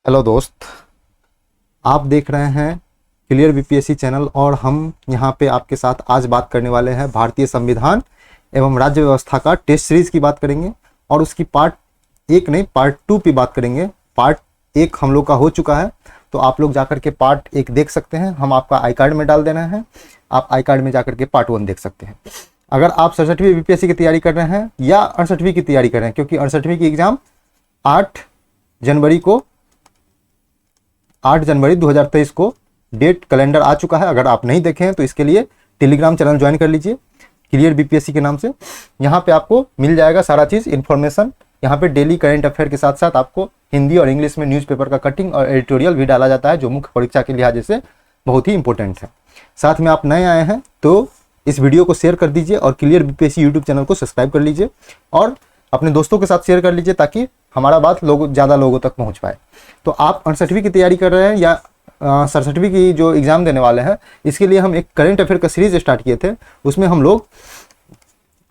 Hello दोस्त, आप देख रहे हैं क्लियर बीपीएससी चैनल और हम यहाँ पे आपके साथ आज बात करने वाले हैं भारतीय संविधान एवं राज्य व्यवस्था का टेस्ट सीरीज की बात करेंगे और उसकी पार्ट 1 नहीं पार्ट 2 की बात करेंगे। पार्ट 1 हम लोग का हो चुका है, तो आप लोग जाकर के पार्ट 1 देख सकते हैं। हम आपका आई कार्ड में डाल देना है, आप आई कार्ड में जाकर के पार्ट 1 देख सकते हैं। अगर आप 67वीं बीपीएससी की तैयारी कर रहे हैं या 68वीं की तैयारी कर रहे हैं, क्योंकि 68वीं की एग्जाम 8 जनवरी 2023 को डेट कैलेंडर आ चुका है। अगर आप नहीं देखे हैं तो इसके लिए टेलीग्राम चैनल ज्वाइन कर लीजिए क्लियर बीपीएससी के नाम से। यहाँ पे आपको मिल जाएगा सारा चीज़ इन्फॉर्मेशन। यहाँ पे डेली करंट अफेयर के साथ साथ आपको हिंदी और इंग्लिश में न्यूज़पेपर का कटिंग और एडिटोरियल भी डाला जाता है, जो मुख्य परीक्षा के लिहाज से बहुत ही इंपॉर्टेंट है। साथ में आप नए आए हैं तो इस वीडियो को शेयर कर दीजिए और क्लियर बीपीएससी यूट्यूब चैनल को सब्सक्राइब कर लीजिए और अपने दोस्तों के साथ शेयर कर लीजिए ताकि हमारा बात ज़्यादा लोगों तक पहुंच पाए। तो आप 68वीं की तैयारी कर रहे हैं या 67वीं की जो एग्ज़ाम देने वाले हैं, इसके लिए हम एक करंट अफेयर का सीरीज स्टार्ट किए थे। उसमें हम लोग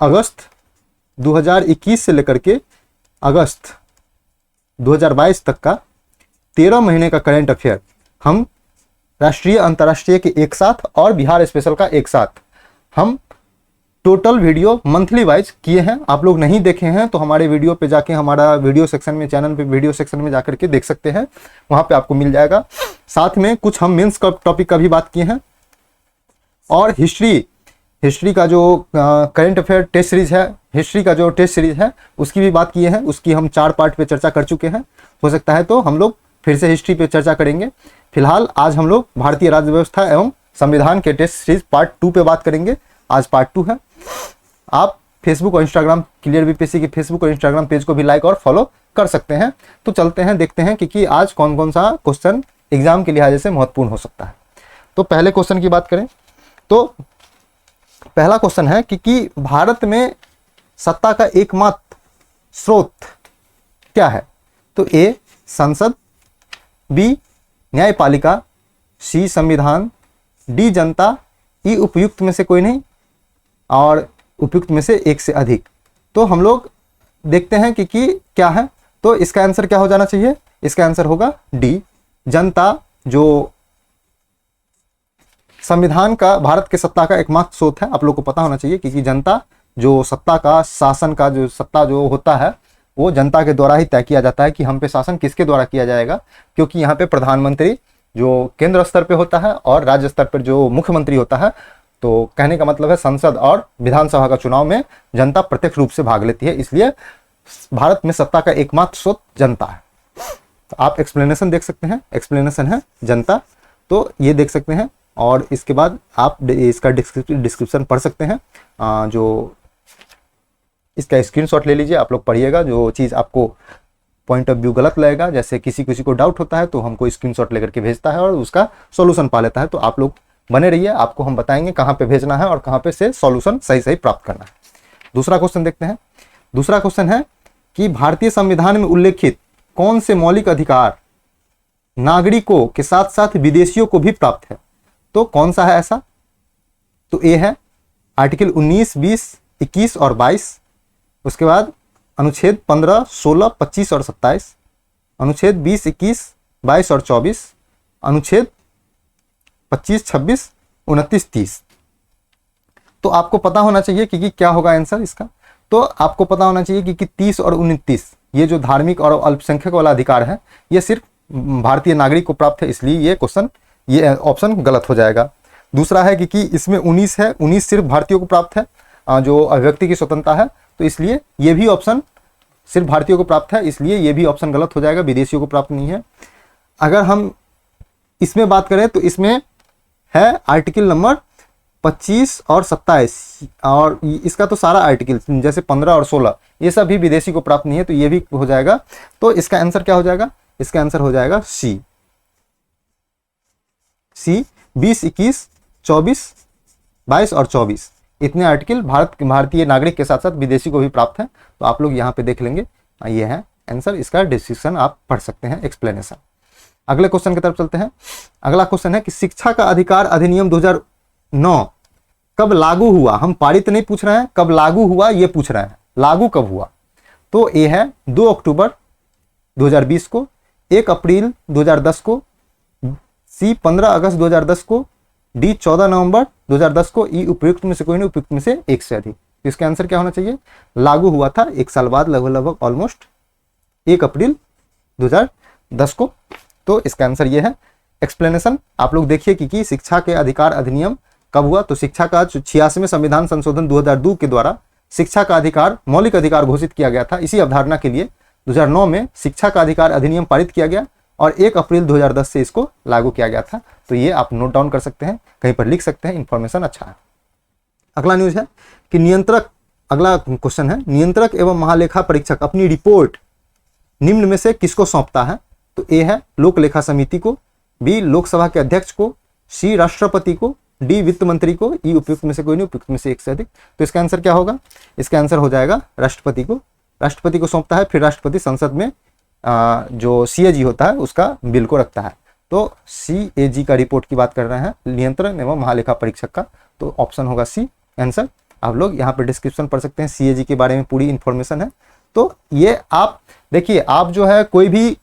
अगस्त 2021 से लेकर के अगस्त 2022 तक का 13 महीने का करंट अफेयर हम राष्ट्रीय अंतर्राष्ट्रीय के एक साथ और बिहार स्पेशल का एक साथ हम टोटल वीडियो मंथली वाइज किए हैं। आप लोग नहीं देखे हैं तो हमारे वीडियो पे जाके हमारा वीडियो सेक्शन में चैनल पे वीडियो सेक्शन में जाकर के देख सकते हैं, वहाँ पे आपको मिल जाएगा। साथ में कुछ हम मेंस का टॉपिक का भी बात किए हैं और हिस्ट्री का जो करंट अफेयर टेस्ट सीरीज है, हिस्ट्री का जो टेस्ट सीरीज है उसकी भी बात किए हैं। उसकी हम 4 पार्ट पे चर्चा कर चुके हैं। हो सकता है तो हम लोग फिर से हिस्ट्री पे चर्चा करेंगे। फिलहाल आज हम लोग भारतीय राज्य व्यवस्था एवं संविधान के टेस्ट सीरीज पार्ट 2 पे बात करेंगे। आज पार्ट 2 है। आप फेसबुक और इंस्टाग्राम क्लियर बीपीएससी के फेसबुक और इंस्टाग्राम पेज को भी लाइक और फॉलो कर सकते हैं। तो चलते हैं, देखते हैं कि आज कौन कौन सा क्वेश्चन एग्जाम के लिहाज से महत्वपूर्ण हो सकता है। तो पहले क्वेश्चन की बात करें तो पहला क्वेश्चन है कि भारत में सत्ता का एकमात्र स्रोत क्या है? तो ए संसद, बी न्यायपालिका, सी संविधान, डी जनता, ई उपयुक्त में से कोई नहीं और उपयुक्त में से एक से अधिक। तो हम लोग देखते हैं कि क्या है। तो इसका आंसर क्या हो जाना चाहिए? इसका आंसर होगा डी जनता, जो संविधान का भारत के सत्ता का एकमात्र स्रोत है। आप लोग को पता होना चाहिए कि जनता जो सत्ता का शासन का जो सत्ता जो होता है वो जनता के द्वारा ही तय किया जाता है कि हम पे शासन किसके द्वारा किया जाएगा, क्योंकि यहाँ पे प्रधानमंत्री जो केंद्र स्तर पे होता है और राज्य स्तर पर जो मुख्यमंत्री होता है। तो कहने का मतलब है संसद और विधानसभा का चुनाव में जनता प्रत्यक्ष रूप से भाग लेती है, इसलिए भारत में सत्ता का एकमात्र स्रोत जनता है। तो आप एक्सप्लेनेशन देख सकते हैं, एक्सप्लेनेशन है जनता, तो ये देख सकते हैं और इसके बाद आप इसका डिस्क्रिप्शन पढ़ सकते हैं। जो इसका स्क्रीनशॉट ले लीजिए, आप लोग पढ़िएगा। जो चीज़ आपको पॉइंट ऑफ व्यू गलत लगेगा, जैसे किसी को डाउट होता है तो हमको स्क्रीनशॉट लेकर के भेजता है और उसका सॉल्यूशन पा लेता है। तो आप लोग बने रहिए, आपको हम बताएंगे कहाँ पे भेजना है और कहाँ पे से सॉल्यूशन सही प्राप्त करना है। दूसरा क्वेश्चन देखते हैं। दूसरा क्वेश्चन है कि भारतीय संविधान में उल्लेखित कौन से मौलिक अधिकार नागरिकों के साथ साथ विदेशियों को भी प्राप्त है? तो कौन सा है ऐसा? तो ए है आर्टिकल 19, 20, 21 और 22। उसके बाद अनुच्छेद 15, 16, 25 और 27, अनुच्छेद 20, 21, 22 और 24, अनुच्छेद 25, 26, 29, 30। तो आपको पता होना चाहिए कि क्या होगा आंसर इसका। तो आपको पता होना चाहिए कि 30 और 29 ये जो धार्मिक और अल्पसंख्यक वाला अधिकार है ये सिर्फ भारतीय नागरिक को प्राप्त है, इसलिए ये क्वेश्चन ये ऑप्शन गलत हो जाएगा। दूसरा है कि इसमें 19 है, 19 सिर्फ भारतीयों को प्राप्त है, जो अभिव्यक्ति की स्वतंत्रता है, तो इसलिए ये भी ऑप्शन सिर्फ भारतीयों को प्राप्त है, इसलिए ये भी ऑप्शन गलत हो जाएगा, विदेशियों को प्राप्त नहीं है। अगर हम इसमें बात करें तो इसमें है आर्टिकल नंबर 25 और 27 और इसका तो सारा आर्टिकल जैसे 15 और 16 ये सब भी विदेशी को प्राप्त नहीं है, तो ये भी हो जाएगा। तो इसका आंसर क्या हो जाएगा? इसका आंसर हो जाएगा सी 20, 21, 24, 22 और 24 इतने आर्टिकल भारतीय नागरिक के साथ साथ विदेशी को भी प्राप्त है। तो आप लोग यहाँ पे देख लेंगे, ये है आंसर। इसका डिस्क्रिप्शन आप पढ़ सकते हैं, एक्सप्लेनेशन। अगले क्वेश्चन की तरफ चलते हैं। अगला क्वेश्चन है कि शिक्षा का अधिकार अधिनियम 2009 कब लागू हुआ? हम पारित नहीं पूछ रहे हैं, कब लागू हुआ ये पूछ रहे हैं, लागू कब हुआ? तो ए है 2 अक्टूबर 2020 को, 1 अप्रैल 2010 को, सी 15 अगस्त 2010 को, डी 14 नवंबर 2010 को, ई उपयुक्त में से कोई नहीं, उपयुक्त में से एक से अधिक। तो इसका आंसर क्या होना चाहिए? लागू हुआ था 1 साल बाद, लगभग ऑलमोस्ट 1 अप्रैल 2010 को। तो इसका आंसर ये है। एक्सप्लेनेशन आप लोग देखिए कि शिक्षा के अधिकार अधिनियम कब हुआ? तो शिक्षा का 86वें संविधान संशोधन 2002 के द्वारा शिक्षा का अधिकार मौलिक अधिकार घोषित किया गया था। इसी अवधारणा के लिए 2009 में शिक्षा का अधिकार अधिनियम पारित किया गया और 1 अप्रैल 2010 से इसको लागू किया गया था। तो ये आप नोट डाउन कर सकते हैं, कहीं पर लिख सकते हैं, इंफॉर्मेशन अच्छा है। अगला न्यूज है कि अगला क्वेश्चन है, नियंत्रक एवं महालेखा परीक्षक अपनी रिपोर्ट निम्न में से किसको सौंपता है? तो ए है लोक लेखा समिति को, बी लोकसभा के अध्यक्ष को, सी राष्ट्रपति को, डी वित्त मंत्री को, ई उपयुक्त में से कोई नहीं, उपयुक्त में से एक से अधिक। तो इसका आंसर क्या होगा? इसका आंसर हो जाएगा राष्ट्रपति को। राष्ट्रपति को सौंपता है, फिर राष्ट्रपति संसद में जो CAG होता है उसका बिल को रखता है। तो CAG का रिपोर्ट की बात कर रहे हैं, नियंत्रण एवं महालेखा परीक्षक का। तो ऑप्शन होगा सी आंसर। आप लोग यहाँ पे डिस्क्रिप्शन पढ़ सकते हैं, CAG के बारे में पूरी इंफॉर्मेशन है। तो ये आप देखिए, आप जो है कोई भी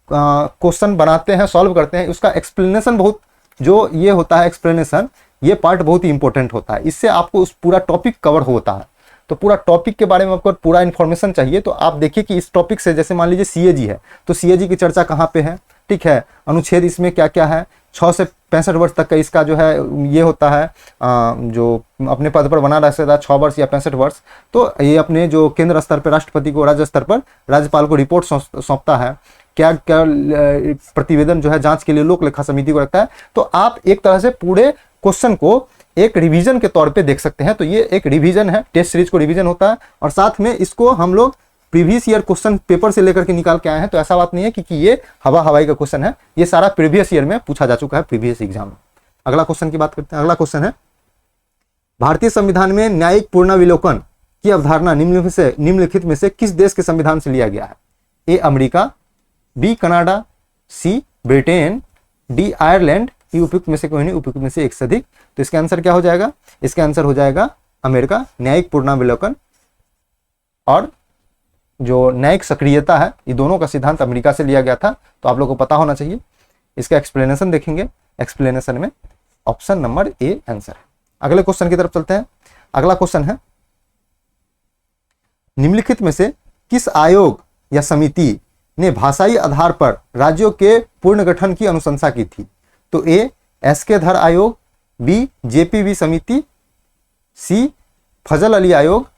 क्वेश्चन बनाते हैं, सॉल्व करते हैं, उसका एक्सप्लेनेशन बहुत जो ये होता है, एक्सप्लेनेशन ये पार्ट बहुत ही इंपॉर्टेंट होता है। इससे आपको उस पूरा टॉपिक कवर होता है। तो पूरा टॉपिक के बारे में आपको पूरा इन्फॉर्मेशन चाहिए तो आप देखिए कि इस टॉपिक से, जैसे मान लीजिए CAG है, तो CAG की चर्चा कहाँ पे है, ठीक है, अनुच्छेद इसमें क्या क्या है, 6 से 65 वर्ष तक का इसका जो है ये होता है, जो अपने पद पर बना रह सकता है 6 वर्ष या 65 वर्ष। तो ये अपने जो केंद्र स्तर पर राष्ट्रपति को, राज्य स्तर पर राज्यपाल को रिपोर्ट सौंपता है, क्या क्या प्रतिवेदन जो है जांच के लिए लोक लेखा समिति को रखता है। तो आप एक तरह से पूरे क्वेश्चन को एक रिवीजन के तौर पे देख सकते हैं। तो ये एक रिवीजन है, टेस्ट सीरीज को रिवीजन होता है और साथ में इसको हम लोग प्रीवियस ईयर क्वेश्चन पेपर से लेकर के निकाल के आए हैं। तो ऐसा बात नहीं है कि ये हवाई का क्वेश्चन है, ये सारा प्रीवियस ईयर में पूछा जा चुका है, प्रीवियस एग्जाम में। अगला क्वेश्चन की बात करते हैं। अगला क्वेश्चन है, भारतीय संविधान में न्यायिक पुनरावलोकन की अवधारणा निम्नलिखित में से किस देश के संविधान से लिया गया है? A America, B Canada, C Britain, D Ireland, E उपयुक्त में से कोई नहीं, उपयुक्त में से एक से अधिक। तो इसका आंसर क्या हो जाएगा? इसका आंसर हो जाएगा अमेरिका। न्यायिक पुनरावलोकन और जो न्यायिक सक्रियता है, ये दोनों का सिद्धांत अमेरिका से लिया गया था। तो आप लोग को पता होना चाहिए। इसका एक्सप्लेनेशन देखेंगे, एक्सप्लेनेशन में ऑप्शन नंबर ए आंसर है। अगले क्वेश्चन की तरफ चलते हैं। अगला क्वेश्चन है, निम्नलिखित में से किस आयोग या समिति ने भाषाई आधार पर राज्यों के पुनर्गठन की अनुशंसा की थी? तो ए SK धर आयोग, बी JPB समिति, सी फजल अली आयोग,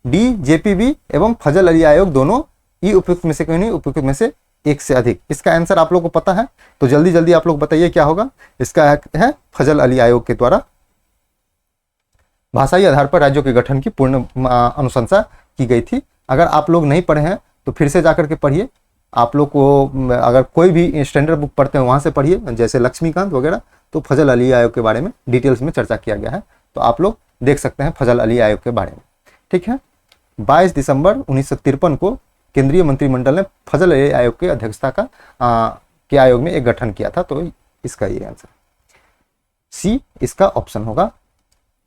डी JPB एवं फजल अली आयोग दोनों, ई उपयुक्त में से कोई नहीं, उपयुक्त में से एक से अधिक। इसका आंसर आप लोग को पता है तो जल्दी जल्दी आप लोग बताइए क्या होगा। इसका है फजल अली आयोग के द्वारा भाषाई आधार पर राज्यों के गठन की पूर्ण अनुशंसा की गई थी। अगर आप लोग नहीं पढ़े हैं तो फिर से जाकर के पढ़िए। आप लोग को अगर कोई भी स्टैंडर्ड बुक पढ़ते हैं वहाँ से पढ़िए, जैसे लक्ष्मीकांत वगैरह, तो फजल अली आयोग के बारे में डिटेल्स में चर्चा किया गया है। तो आप लोग देख सकते हैं फजल अली आयोग के बारे में, ठीक है। 22 दिसंबर 1953 को केंद्रीय मंत्रिमंडल ने फजल अली आयोग के अध्यक्षता के आयोग में एक गठन किया था। तो इसका ये आंसर सी, इसका ऑप्शन होगा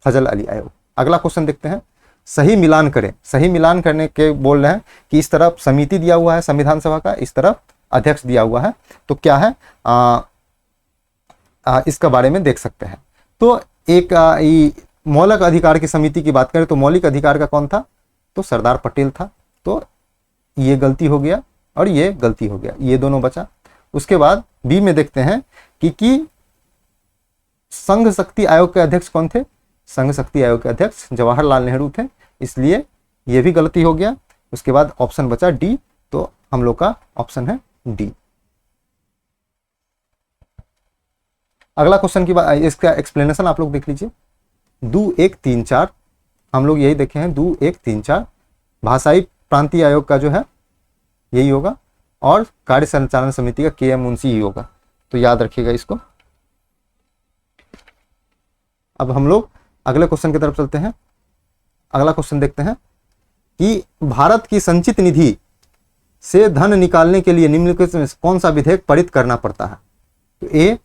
फजल अली आयोग। अगला क्वेश्चन देखते हैं, सही मिलान करें। सही मिलान करने के बोल रहे हैं कि इस तरफ समिति दिया हुआ है संविधान सभा का, इस तरफ अध्यक्ष दिया हुआ है, तो क्या है इसका बारे में देख सकते हैं। तो एक मौलिक अधिकार की समिति की बात करें तो मौलिक अधिकार का कौन था? तो सरदार पटेल था। तो ये गलती हो गया और ये गलती हो गया, ये दोनों बचा। उसके बाद बी में देखते हैं कि संघ शक्ति आयोग के अध्यक्ष कौन थे? संघ शक्ति आयोग के अध्यक्ष जवाहरलाल नेहरू थे, इसलिए यह भी गलती हो गया। उसके बाद ऑप्शन बचा डी, तो हम लोग का ऑप्शन है डी। अगला क्वेश्चन की बात, इसका एक्सप्लेनेशन आप लोग देख लीजिए। 2 1 3 4 हम लोग यही देखे हैं, 2 1 3 4 भाषाई प्रांतीय आयोग का जो है यही होगा और कार्य संचालन समिति का KM मुंशी ही होगा। तो याद रखिएगा इसको। अब हम लोग अगले क्वेश्चन की तरफ चलते हैं। अगला क्वेश्चन देखते हैं कि भारत की संचित निधि से धन निकालने के लिए निम्नलिखित में कौन सा विधेयक पारित करना पड़ता है? तो ए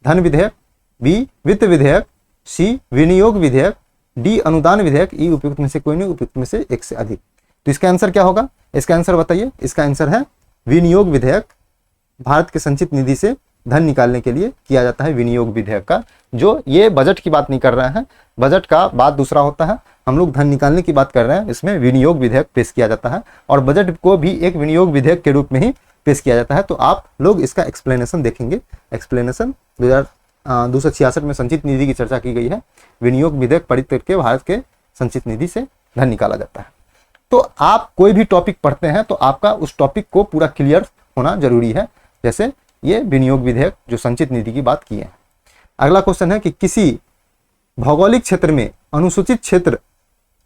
धन विधेयक, बी वित्त विधेयक, सी विनियोग विधेयक, डी अनुदान विधेयक, ई उपयुक्त में से कोई नहीं, उपयुक्त में से एक से अधिक। तो इसका आंसर क्या होगा? इसका आंसर बताइए। इसका आंसर है विनियोग विधेयक। भारत के संचित निधि से धन निकालने के लिए किया जाता है विनियोग विधेयक का। जो ये बजट की बात नहीं कर रहे हैं, बजट का बात दूसरा होता है, हम लोग धन निकालने की बात कर रहे हैं, इसमें विनियोग विधेयक पेश किया जाता है और बजट को भी एक विनियोग विधेयक के रूप में ही पेश किया जाता है। तो आप लोग इसका एक्सप्लेनेशन देखेंगे। एक्सप्लेनेशन 266 में संचित निधि की चर्चा की गई है, विनियोग विधेयक पारित करके भारत के संचित निधि से धन निकाला जाता है। तो आप कोई भी टॉपिक पढ़ते हैं तो आपका उस टॉपिक को पूरा क्लियर होना जरूरी है, जैसे ये विनियोग विधेयक जो संचित निधि की बात की है। अगला क्वेश्चन है कि किसी भौगोलिक क्षेत्र में अनुसूचित क्षेत्र,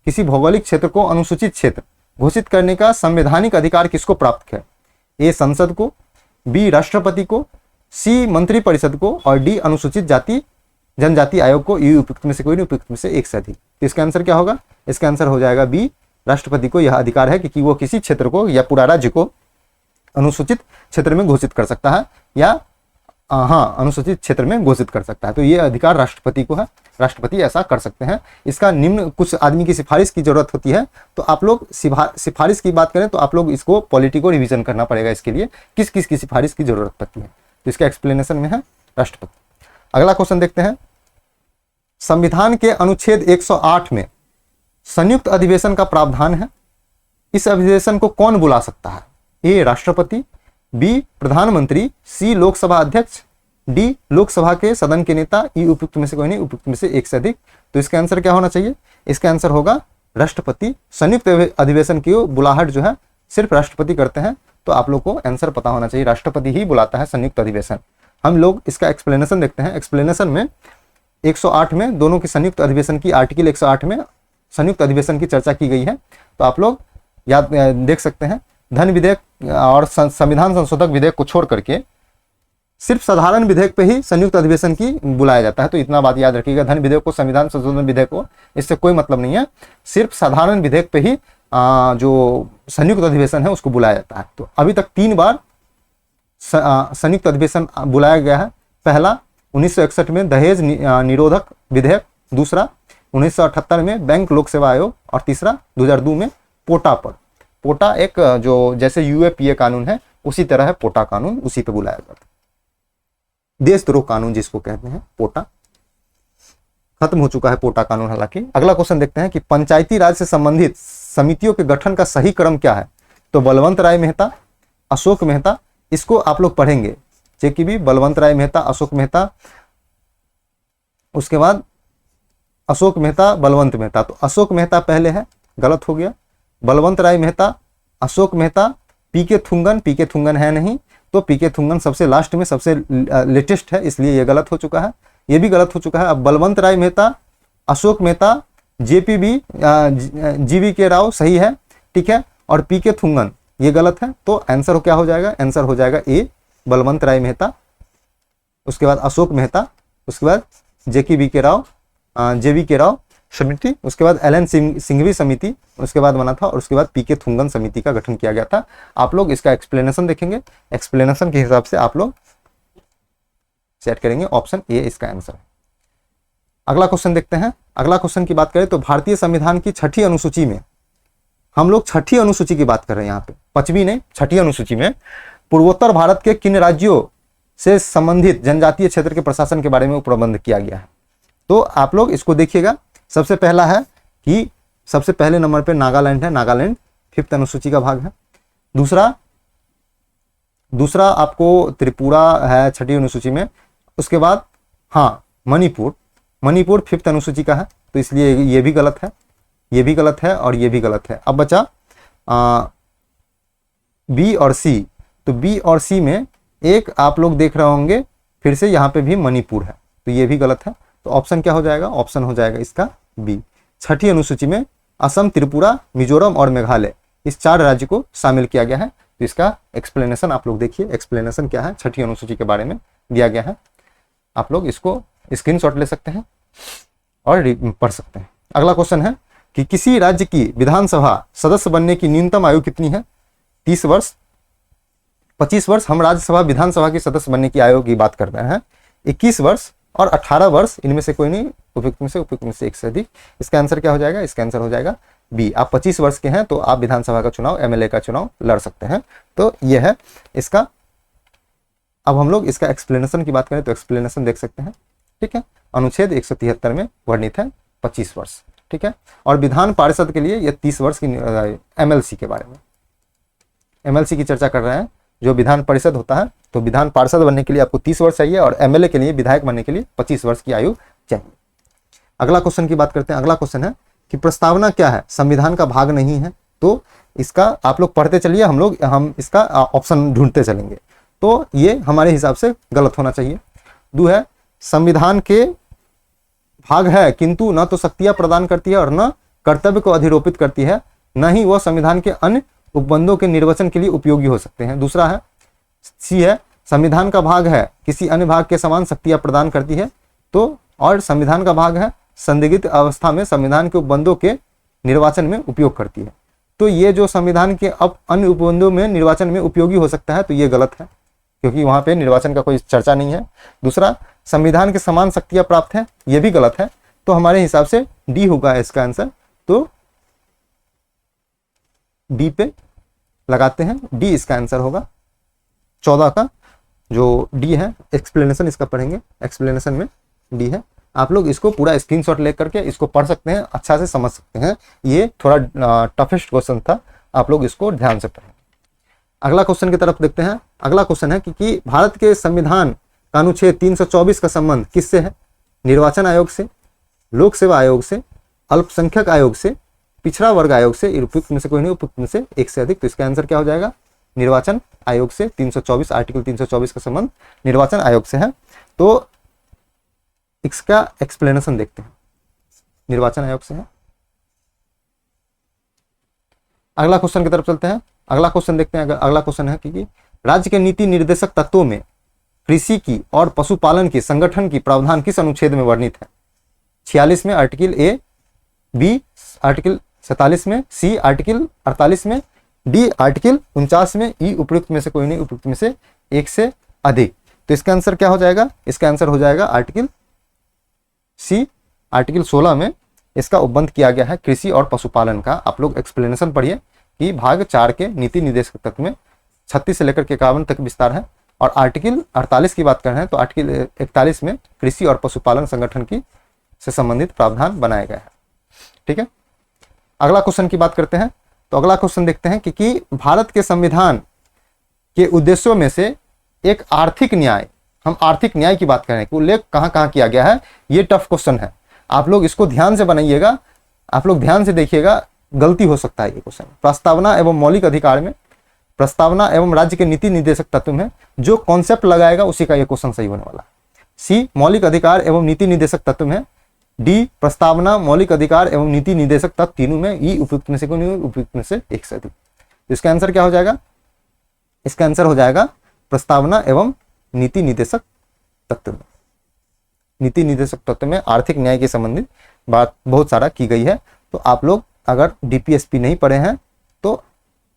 किसी भौगोलिक क्षेत्र को अनुसूचित क्षेत्र घोषित करने का संवैधानिक अधिकार किसको प्राप्त है? ए संसद को, बी राष्ट्रपति को, सी मंत्रिपरिषद को और डी अनुसूचित जाति जनजाति आयोग को। ये उपयुक्त में से कोई नहीं, उपयुक्त में से एक से अधिक। तो इसका आंसर क्या होगा? इसका आंसर हो जाएगा बी, राष्ट्रपति को यह अधिकार है कि वो किसी क्षेत्र को या पूरा राज्य को अनुसूचित क्षेत्र में घोषित कर सकता है या अनुसूचित क्षेत्र में घोषित कर सकता है। तो ये अधिकार राष्ट्रपति को है, राष्ट्रपति ऐसा कर सकते हैं। इसका निम्न कुछ आदमी की सिफारिश की जरूरत होती है, तो आप लोग सिफारिश की बात करें तो आप लोग इसको पॉलिटिको रिवीजन करना पड़ेगा। इसके लिए किस किस की सिफारिश की जरूरत पड़ती है, तो इसका एक्सप्लेनेशन में है राष्ट्रपति। अगला क्वेश्चन देखते हैं, संविधान के अनुच्छेद 108 में संयुक्त अधिवेशन का प्रावधान है, इस अधिवेशन को कौन बुला सकता है? ए राष्ट्रपति, बी प्रधानमंत्री, सी लोकसभा अध्यक्ष, डी लोकसभा के सदन के नेता। ई उपयुक्त में से कोई नहीं, उपयुक्त में से एक से अधिक। तो इसका आंसर क्या होना चाहिए? इसका आंसर होगा राष्ट्रपति। संयुक्त अधिवेशन की बुलाहट जो है सिर्फ राष्ट्रपति करते हैं, तो आप लोग को आंसर पता होना चाहिए, राष्ट्रपति ही बुलाता है संयुक्त अधिवेशन। हम लोग इसका एक्सप्लेनेशन देखते हैं। एक्सप्लेनेशन में 108 में दोनों की संयुक्त अधिवेशन की, आर्टिकल 108 में संयुक्त अधिवेशन की चर्चा की गई है। तो आप लोग याद देख सकते हैं, धन विधेयक और संविधान संशोधक विधेयक को छोड़ करके सिर्फ साधारण विधेयक पे ही संयुक्त अधिवेशन की बुलाया जाता है। तो इतना बात याद रखिएगा, धन विधेयक को, संविधान संशोधन विधेयक को, इससे कोई मतलब नहीं है। सिर्फ साधारण विधेयक पे ही जो संयुक्त अधिवेशन है उसको बुलाया जाता है। तो अभी तक 3 बार संयुक्त अधिवेशन बुलाया गया है। पहला 1961 में दहेज निरोधक विधेयक, दूसरा 1978 में बैंक लोक सेवा आयोग और तीसरा 2002 में पोटा पर। पोटा एक जो जैसे यूएपीए कानून है उसी तरह है पोटा कानून, उसी पे बुलाया जाता है। देशद्रोह कानून जिसको कहते हैं, पोटा खत्म हो चुका है पोटा कानून हालांकि। अगला क्वेश्चन देखते हैं कि पंचायती राज से संबंधित समितियों के गठन का सही क्रम क्या है? तो बलवंत राय मेहता, अशोक मेहता, इसको आप लोग पढ़ेंगे जेकीबी, बलवंत राय मेहता, अशोक मेहता, उसके बाद अशोक मेहता, बलवंत मेहता। तो अशोक मेहता पहले है, गलत हो गया। बलवंत राय मेहता, अशोक मेहता, पीके थुंगन है नहीं, तो पीके थुंगन सबसे लास्ट में सबसे लेटेस्ट है, इसलिए ये गलत हो चुका है, ये भी गलत हो चुका है। अब बलवंत राय मेहता, अशोक मेहता, जेपीबी जीवी के राव सही है, ठीक है, और पीके थुंगन ये गलत है। तो आंसर क्या हो जाएगा? आंसर हो जाएगा ए, बलवंत राय मेहता, उसके बाद अशोक मेहता, उसके बाद जेवी के राव समिति, उसके बाद एल एन सिंघवी समिति उसके बाद बना था, और उसके बाद पीके थुंगन समिति का गठन किया गया था। आप लोग इसका एक्सप्लेनेशन देखेंगे, एक्सप्लेनेशन के हिसाब से आप लोग सेट करेंगे, ऑप्शन ए इसका आंसर है। अगला क्वेश्चन देखते हैं। अगला क्वेश्चन की बात करें तो भारतीय संविधान की 6ठी अनुसूची में, हम लोग 6ठी अनुसूची की बात कर रहे हैं यहाँ पे, 5वीं नहीं, 6ठी अनुसूची में पूर्वोत्तर भारत के किन राज्यों से संबंधित जनजातीय क्षेत्र के प्रशासन के बारे में प्रबंध किया गया है। तो आप लोग इसको देखिएगा। सबसे पहला है कि सबसे पहले नंबर पे नागालैंड है, नागालैंड 5th अनुसूची का भाग है। दूसरा आपको त्रिपुरा है 6ठी अनुसूची में। उसके बाद मणिपुर 5th अनुसूची का है, तो इसलिए ये भी गलत है, ये भी गलत है और ये भी गलत है। अब बचा बी और सी। तो बी और सी में एक आप लोग देख रहे होंगे फिर से यहाँ पे भी मणिपुर है, तो ये भी गलत है। तो ऑप्शन क्या हो जाएगा? ऑप्शन हो जाएगा इसका बी। 6ठी अनुसूची में असम, त्रिपुरा, मिजोरम और मेघालय, इस 4 राज्य को शामिल किया गया है। तो इसका एक्सप्लेनेशन आप लोग देखिए, एक्सप्लेनेशन क्या है 6ठी अनुसूची के बारे में दिया गया है। आप लोग इसको स्क्रीनशॉट ले सकते हैं और पढ़ सकते हैं। अगला क्वेश्चन है कि किसी राज्य की विधानसभा सदस्य बनने की न्यूनतम आयु कितनी है? 30 वर्ष, 25 वर्ष। हम राज्यसभा विधानसभा की सदस्य बनने की आयु की बात कर रहे हैं। 21 वर्ष और 18 वर्ष, इनमें से कोई नहीं, उपयुक्त में से एक से अधिक। इसका आंसर क्या हो जाएगा? इसका आंसर हो जाएगा बी। आप 25 वर्ष के हैं तो आप विधानसभा का चुनाव, एमएलए का चुनाव लड़ सकते हैं। तो यह है इसका अब हम लोग इसका एक्सप्लेनेशन की बात करें तो एक्सप्लेनेशन देख सकते हैं, ठीक है। अनुच्छेद 173 में वर्णित है 25 वर्ष, ठीक है। और विधान पार्षद के लिए ये 30 वर्ष की एमएलसी के बारे में, एमएलसी की चर्चा कर रहे हैं। जो विधान परिषद होता है तो विधान पार्षद बनने के लिए आपको 30 वर्ष चाहिए और एमएलए के लिए, विधायक बनने के लिए 25 वर्ष की आयु चाहिए। अगला क्वेश्चन की बात करते हैं। अगला क्वेश्चन है कि प्रस्तावना क्या है, संविधान का भाग नहीं है। तो इसका आप लोग पढ़ते चलिए, हम इसका ऑप्शन ढूंढते चलेंगे। तो ये हमारे हिसाब से गलत होना चाहिए। दो है, संविधान के भाग है किंतु न तो शक्तियां प्रदान करती है और न कर्तव्य को अधिरोपित करती है, न ही वह संविधान के अन्य उपबंधों के निर्वचन के लिए उपयोगी हो सकते हैं। दूसरा है सी है, संविधान का भाग है किसी अन्य भाग के समान शक्तियां प्रदान करती है। तो और संविधान का भाग है संदिग्ध अवस्था में संविधान के उपबंधों के निर्वाचन में उपयोग करती है। तो ये जो संविधान के अब अन्य उपबंधों में निर्वाचन में उपयोगी हो सकता है, तो ये गलत है क्योंकि वहां पे निर्वाचन का कोई चर्चा नहीं है। दूसरा, संविधान के समान शक्तियां प्राप्त है, ये भी गलत है। तो हमारे हिसाब से डी होगा इसका आंसर। तो डी पे लगाते हैं, डी इसका आंसर होगा। 14 का जो डी है, एक्सप्लेनेशन इसका पढ़ेंगे, एक्सप्लेनेशन में डी है। आप लोग इसको पूरा स्क्रीनशॉट लेकर के इसको पढ़ सकते हैं, अच्छा से समझ सकते हैं। ये थोड़ा टफेस्ट क्वेश्चन था, आप लोग इसको ध्यान से पढ़ें। अगला क्वेश्चन की तरफ देखते हैं। अगला क्वेश्चन है कि भारत के संविधान का अनुच्छेद 324 का संबंध किससे है? निर्वाचन आयोग से, लोक सेवा आयोग से, अल्पसंख्यक आयोग से, पिछड़ा वर्ग आयोग से, उपयुक्त में से कोई नहीं, उपयुक्त में से एक से अधिक। तो इसका आंसर क्या हो जाएगा? निर्वाचन आयोग से। 324 आर्टिकल 324 का संबंध निर्वाचन आयोग से है। तो इसका एक्सप्लेनेशन देखते हैं, निर्वाचन आयोग से है। अगला क्वेश्चन की तरफ चलते हैं। अगला क्वेश्चन देखते हैं। अगला क्वेश्चन है कि राज्य के नीति निर्देशक तत्वों में कृषि की और पशुपालन की संगठन की प्रावधान किस अनुच्छेद में वर्णित है? 46 में आर्टिकल ए, बी आर्टिकल 47 में, सी आर्टिकल 48 में, डी आर्टिकल 49 में, ई उपयुक्त में से कोई नहीं, उपयुक्त में से एक से अधिक। तो इसका आंसर क्या हो जाएगा? इसका आंसर हो जाएगा आर्टिकल सी, आर्टिकल 16 में इसका उपबंध किया गया है कृषि और पशुपालन का। आप लोग एक्सप्लेनेशन पढ़िए कि भाग 4 के नीति निर्देशक तत्व में 36 से लेकर के 51 तक विस्तार है। और आर्टिकल 48 की बात कर रहे हैं तो आर्टिकल 41 में कृषि और पशुपालन संगठन की से संबंधित प्रावधान बनाया गया है। ठीक है, अगला क्वेश्चन की बात करते हैं। तो अगला क्वेश्चन देखते हैं कि भारत के संविधान के उद्देश्यों में से एक आर्थिक न्याय, हम आर्थिक न्याय की बात करें कि उल्लेख कहाँ कहाँ किया गया है। ये टफ क्वेश्चन है, आप लोग इसको ध्यान से बनाइएगा, आप लोग ध्यान से देखिएगा, गलती हो सकता है ये क्वेश्चन। प्रस्तावना एवं मौलिक अधिकार में, प्रस्तावना एवं राज्य के नीति निर्देशक तत्व में जो कॉन्सेप्ट लगाएगा उसी का ये क्वेश्चन सही होने वाला है। सी मौलिक अधिकार एवं नीति निर्देशक तत्व में, डी प्रस्तावना मौलिक अधिकार एवं नीति निर्देशक तत्व तीनों में, ई उपयुक्त में से कोई नहीं, उपयुक्त में से एक से अधिक। इसका आंसर क्या हो जाएगा? इसका आंसर हो जाएगा प्रस्तावना एवं नीति निर्देशक तत्व में। नीति निर्देशक तत्व में आर्थिक न्याय के संबंधित बात बहुत सारा की गई है। तो आप लोग अगर डीपीएसपी नहीं पढ़े हैं तो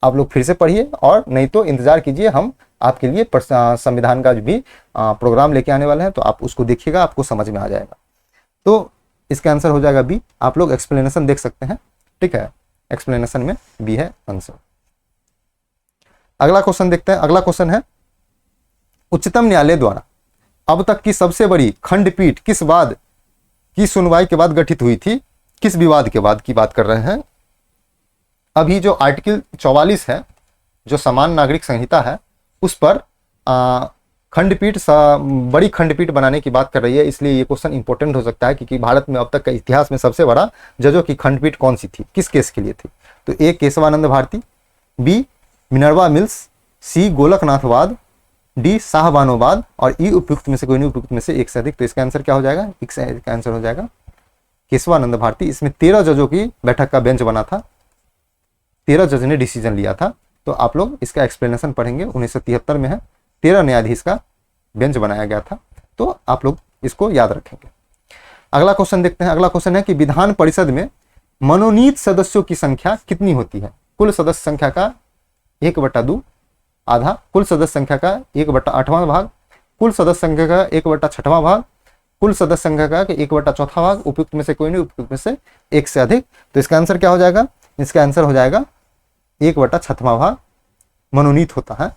आप लोग फिर से पढ़िए, और नहीं तो इंतजार कीजिए, हम आपके लिए संविधान का भी प्रोग्राम लेके आने वाले हैं, तो आप उसको देखिएगा, आपको समझ में आ जाएगा। तो इसका आंसर हो जाएगा बी। आप लोग एक्सप्लेनेशन देख सकते हैं, ठीक है, एक्सप्लेनेशन में बी है आंसर। अगला क्वेश्चन देखते हैं। अगला क्वेश्चन है उच्चतम न्यायालय द्वारा अब तक की सबसे बड़ी खंडपीठ किस वाद की सुनवाई के बाद गठित हुई थी? किस विवाद के बाद की बात कर रहे हैं? अभी जो आर्टिकल 44 है, जो समान नागरिक संहिता है, उस पर खंडपीठ, बड़ी खंडपीठ बनाने की बात कर रही है। इसलिए ये क्वेश्चन इंपॉर्टेंट हो सकता है क्योंकि भारत में अब तक का इतिहास में सबसे बड़ा जजों की खंडपीठ कौन सी थी, किस केस के लिए थी? तो A Keshavananda Bharati, B Minerva Mills, C Golaknath वाद, डी शाहबानोवाद, और ई उपयुक्त में से कोई नहीं, उपयुक्त में से एक से अधिक। तो इसका आंसर क्या हो जाएगा? इसका आंसर हो जाएगा केशवानंद भारती। इसमें 13 जजों की बैठक का बेंच बना था, 13 जज ने डिसीजन लिया था। तो आप लोग इसका एक्सप्लेनेशन पढ़ेंगे, 1973 में है, 13 न्यायाधीश का बेंच बनाया गया था। तो आप लोग इसको याद रखेंगे। अगला क्वेश्चन देखते हैं। अगला क्वेश्चन है कि विधान परिषद में मनोनीत सदस्यों की संख्या कितनी होती है? कुल सदस्य संख्या का 1/2 आधा, कुल सदस्य संख्या का 1/8वां भाग, कुल सदस्य संख्या का 1/6वां भाग, कुल सदस्य संख्या का 1/4 भाग, उपयुक्त में से कोई नहीं, उपयुक्त में से एक से अधिक। तो इसका आंसर क्या हो जाएगा? इसका आंसर हो जाएगा 1/6वां भाग मनोनीत होता है।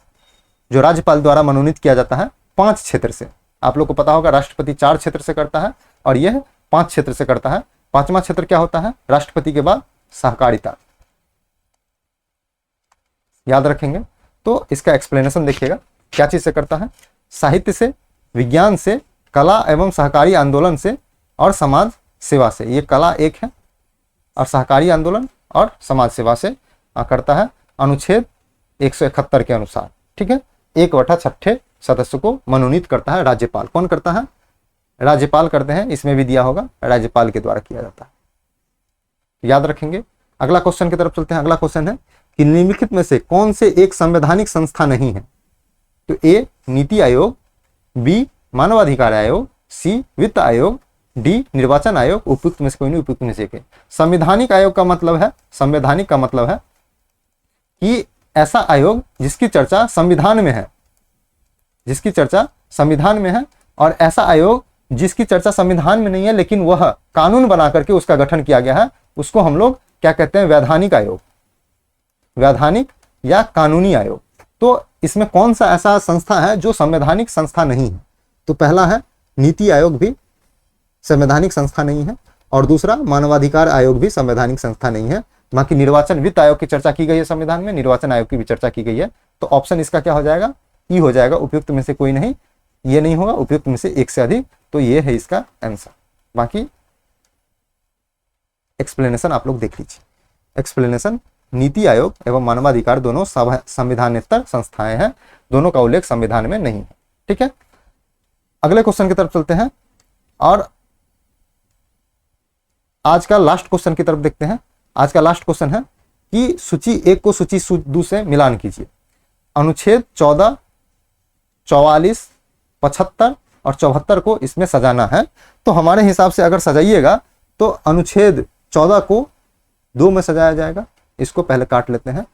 जो राज्यपाल द्वारा मनोनीत किया जाता है 5 क्षेत्र से। आप लोग को पता होगा राष्ट्रपति 4 क्षेत्र से करता है और यह 5 क्षेत्र से करता है। 5वां क्षेत्र क्या होता है राष्ट्रपति के बाद? सहकारिता। याद रखेंगे। तो इसका एक्सप्लेनेशन देखिएगा, क्या चीज से करता है? साहित्य से, विज्ञान से, कला एवं सहकारी आंदोलन से और समाज सेवा से। ये कला एक है और सहकारी आंदोलन और समाज सेवा से करता है अनुच्छेद 171 के अनुसार। ठीक है, 1/6 सदस्य को मनोनीत करता है राज्यपाल। कौन करता है? राज्यपाल करते हैं। इसमें भी दिया होगा राज्यपाल के द्वारा किया जाता है। याद रखेंगे। अगला क्वेश्चन की तरफ चलते हैं। अगला क्वेश्चन है कि निम्नलिखित में से कौन से एक संवैधानिक संस्था नहीं है? तो ए नीति आयोग, बी मानवाधिकार आयोग, सी वित्त आयोग, डी निर्वाचन आयोग। उपयुक्त में से कोई नहीं, उपयुक्त में से एक है। संवैधानिक आयोग का मतलब है, संवैधानिक का मतलब है कि ऐसा आयोग जिसकी चर्चा संविधान में है, जिसकी चर्चा संविधान में है, और ऐसा आयोग जिसकी चर्चा संविधान में नहीं है लेकिन वह कानून बना करके उसका गठन किया गया है, उसको हम लोग क्या कहते हैं? वैधानिक आयोग, वैधानिक या कानूनी आयोग। तो इसमें कौन सा ऐसा संस्था है जो संवैधानिक संस्था नहीं है? तो पहला है नीति आयोग भी संवैधानिक संस्था नहीं है, और दूसरा मानवाधिकार आयोग भी संवैधानिक संस्था नहीं है। बाकी निर्वाचन, वित्त आयोग की चर्चा की गई है संविधान में, निर्वाचन आयोग की भी चर्चा की गई है। तो ऑप्शन इसका क्या हो जाएगा? ई हो जाएगा। उपयुक्त में से कोई नहीं, ये नहीं होगा। उपयुक्त में से एक से अधिक, तो ये है इसका आंसर। बाकी एक्सप्लेनेशन आप लोग देख लीजिए। एक्सप्लेनेशन, नीति आयोग एवं मानवाधिकार दोनों संविधानेतर संस्थाएं हैं, दोनों का उल्लेख संविधान में नहीं है। ठीक है, अगले क्वेश्चन की तरफ चलते हैं और आज का लास्ट क्वेश्चन की तरफ देखते हैं। आज का लास्ट क्वेश्चन है कि सूची 1 को सूची 2 से मिलान कीजिए। अनुच्छेद 14, 44, 75 और 74 को इसमें सजाना है। तो हमारे हिसाब से अगर सजाइएगा तो अनुच्छेद 14 को 2 में सजाया जाएगा। इसको पहले काट लेते हैं,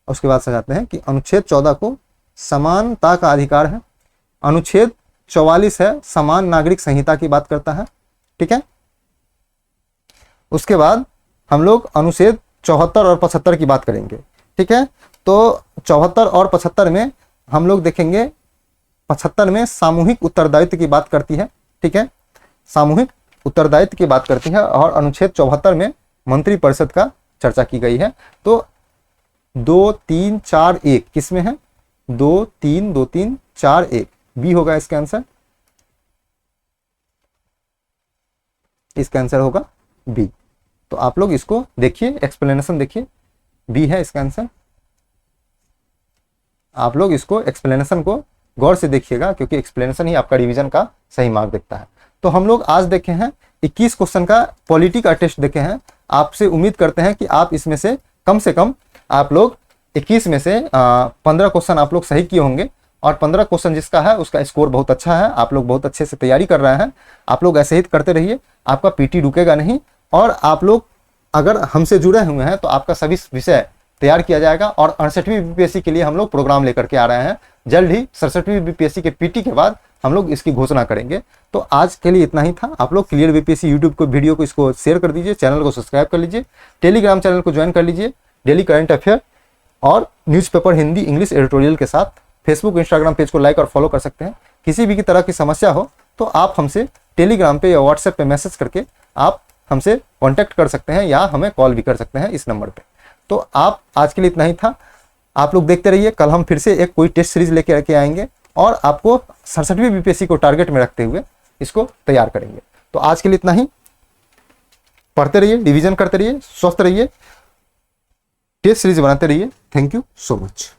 उसके बाद सजाते हैं कि अनुच्छेद 14 को समानता का अधिकार है। अनुच्छेद 44 है समान नागरिक संहिता की बात करता है। ठीक है, उसके बाद हम लोग अनुच्छेद 74 और 75 की बात करेंगे। ठीक है, तो 74 और 75 में हम लोग देखेंगे, 75 में सामूहिक उत्तरदायित्व की बात करती है। ठीक है, सामूहिक उत्तरदायित्व की बात करती है, और अनुच्छेद 74 में मंत्रिपरिषद का चर्चा की गई है। तो 2, 3, 4, 1 किस में है? 2, 3, 2, 3, 4, 1 बी होगा इसका आंसर। इसका आंसर होगा बी। तो आप लोग इसको देखिए, एक्सप्लेनेशन देखिए, बी है इसका आंसर। आप लोग इसको एक्सप्लेनेशन को गौर से देखिएगा, क्योंकि एक्सप्लेनेशन ही आपका रिवीजन का सही मार्क देखता है। तो हम लोग आज देखे हैं 21 क्वेश्चन का पॉलिटी का टेस्ट देखे हैं। आपसे उम्मीद करते हैं कि आप इसमें से कम आप लोग 21 में से 15 क्वेश्चन आप लोग सही किए होंगे, और 15 क्वेश्चन जिसका है उसका स्कोर बहुत अच्छा है। आप लोग बहुत अच्छे से तैयारी कर रहे हैं। आप लोग ऐसे ही करते रहिए, आपका पीटी रुकेगा नहीं। और आप लोग अगर हमसे जुड़े हुए हैं तो आपका सभी विषय तैयार किया जाएगा, और 68वीं बीपीएससी के लिए हम लोग प्रोग्राम लेकर के आ रहे हैं। जल्द ही 67वीं बीपीएससी के पीटी के बाद हम लोग इसकी घोषणा करेंगे। तो आज के लिए इतना ही था। आप लोग क्लियर बीपीएससी यूट्यूब को वीडियो को इसको शेयर कर दीजिए, चैनल को सब्सक्राइब कर लीजिए, टेलीग्राम चैनल को ज्वाइन कर लीजिए। डेली करंट अफेयर और न्यूज़पेपर हिंदी इंग्लिश एडिटोरियल के साथ फेसबुक इंस्टाग्राम पेज को लाइक और फॉलो कर सकते हैं। किसी भी तरह की समस्या हो तो आप हमसे टेलीग्राम पे या व्हाट्सएप पे मैसेज करके आप हमसे कांटेक्ट कर सकते हैं, या हमें कॉल भी कर सकते हैं इस नंबर पे। तो आप आज के लिए इतना ही था। आप लोग देखते रहिए, कल हम फिर से एक कोई टेस्ट सीरीज लेके आके आएंगे, और आपको 67वीं बीपीएससी को टारगेट में रखते हुए इसको तैयार करेंगे। तो आज के लिए इतना ही। पढ़ते रहिए, रिवीजन करते रहिए, स्वस्थ रहिए, टेस्ट सीरीज बनाते रहिए। Thank you so much.